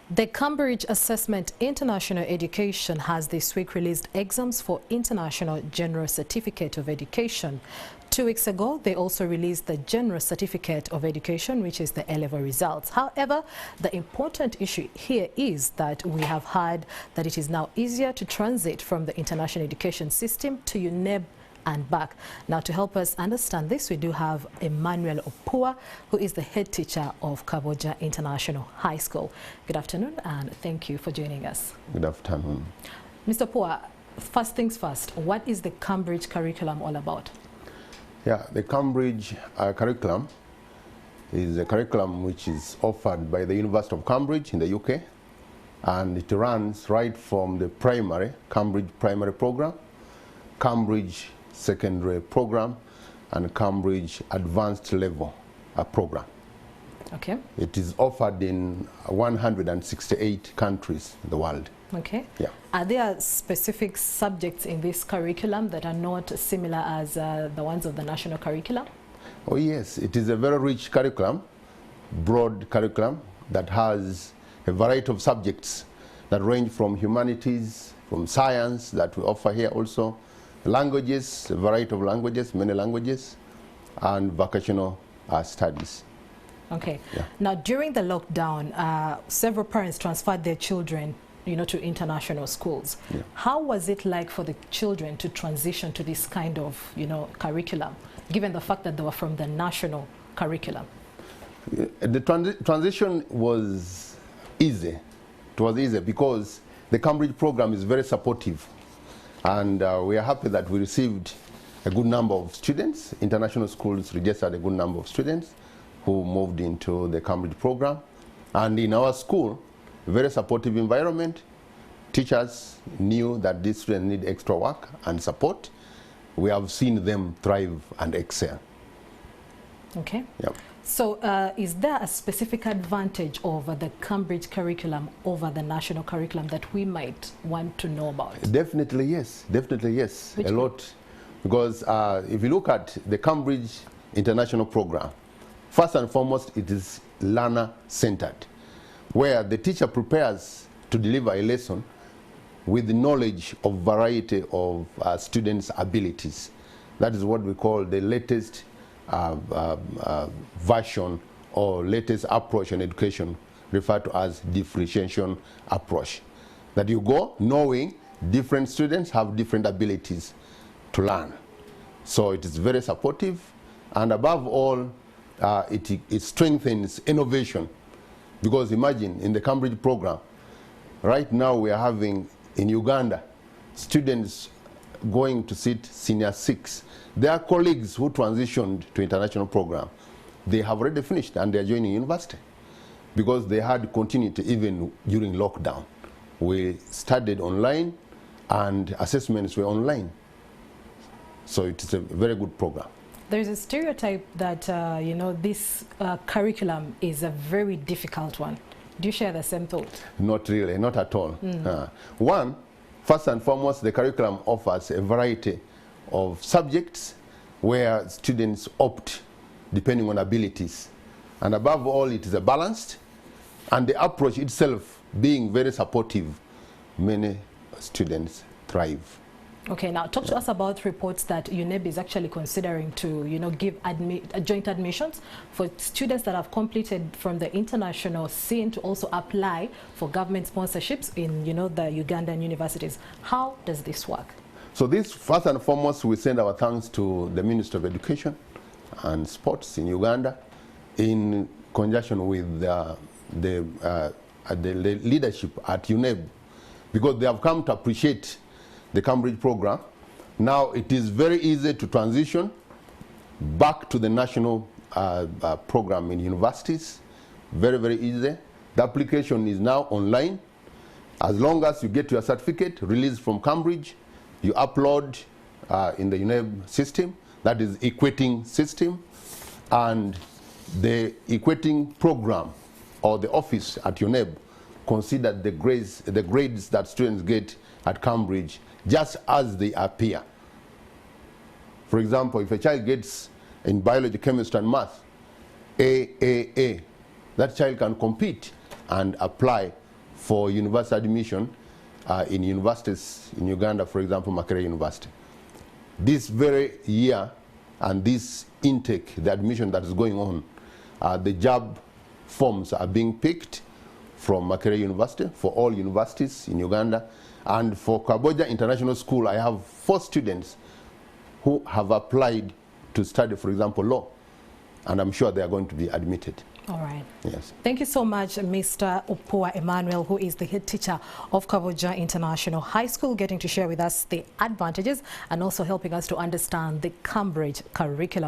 The Cambridge Assessment International Education has this week released exams for International General Certificate of Education. 2 weeks ago, they also released the General Certificate of Education, which is the A-level results. However, the important issue here is that we have heard that it is now easier to transit from the international education system to UNEB and back. Now, to help us understand this, we do have EMMANUEL Oppuwa, who is the head teacher of Kabojja International High School. Good afternoon, and thank you for joining us. Good afternoon. Mr. Oppuwa, first things first, what is the Cambridge curriculum all about? Yeah, the Cambridge curriculum is a curriculum which is offered by the University of Cambridge in the UK, and it runs right from the primary, Cambridge primary program, Cambridge secondary program, and Cambridge advanced level program. Okay. It is offered in 168 countries in the world. Okay. Yeah. Are there specific subjects in this curriculum that are not similar as the ones of the national curriculum? Oh yes, it is a very rich curriculum, broad curriculum that has a variety of subjects that range from humanities, from science that we offer here also, languages, a variety of languages, many languages, and vocational studies. Okay. Yeah. Now, during the lockdown, several parents transferred their children, to international schools. Yeah. How was it like for the children to transition to this kind of, curriculum, given the fact that they were from the national curriculum? The transition was easy. It was easy because the Cambridge program is very supportive. And we are happy that we received a good number of students. International schools registered a good number of students who moved into the Cambridge program. And in our school, a very supportive environment. Teachers knew that these students need extra work and support. We have seen them thrive and excel. Okay. Yep. So is there a specific advantage over the Cambridge curriculum over the national curriculum that we might want to know about? Definitely yes, definitely yes. Which a lot. Because if you look at the Cambridge International Program, first and foremost it is learner-centered, where the teacher prepares to deliver a lesson with the knowledge of variety of students' abilities. That is what we call the latest version or latest approach in education, referred to as differentiation approach. That you go knowing different students have different abilities to learn. So it is very supportive, and above all, it strengthens innovation. Because imagine in the Cambridge program, right now we are having in Uganda students going to sit senior 6. Their colleagues who transitioned to international program, they have already finished and they are joining university because they had continuity even during lockdown. We studied online and assessments were online. So it is a very good program. There's a stereotype that, this curriculum is a very difficult one. Do you share the same thought? Not really, not at all. One, first and foremost, the curriculum offers a variety of subjects where students opt depending on abilities. And above all, it is a balanced, and the approach itself being very supportive, many students thrive. Okay, now talk to us about reports that UNEB is actually considering to, give joint admissions for students that have completed from the international scene to also apply for government sponsorships in, the Ugandan universities. How does this work? So this, first and foremost, we send our thanks to the Ministry of Education and Sports in Uganda in conjunction with the leadership at UNEB, because they have come to appreciate the Cambridge program. Now it is very easy to transition back to the national program in universities. Very, very easy. The application is now online. As long as you get your certificate released from Cambridge, you upload in the UNEB system, that is equating system, and the equating program or the office at UNEB consider the grades that students get at Cambridge just as they appear. For example, if a child gets in biology, chemistry, and math, A, that child can compete and apply for university admission in universities in Uganda, for example, Makerere University. This very year and this intake, the admission that is going on, the job forms are being picked from Makerere University for all universities in Uganda. And for Kabojja International School, I have 4 students who have applied to study, for example, law. And I'm sure they are going to be admitted. All right. Yes. Thank you so much, Mr. Oppuwa Emmanuel, who is the head teacher of Kabojja International High School, getting to share with us the advantages and also helping us to understand the Cambridge curriculum.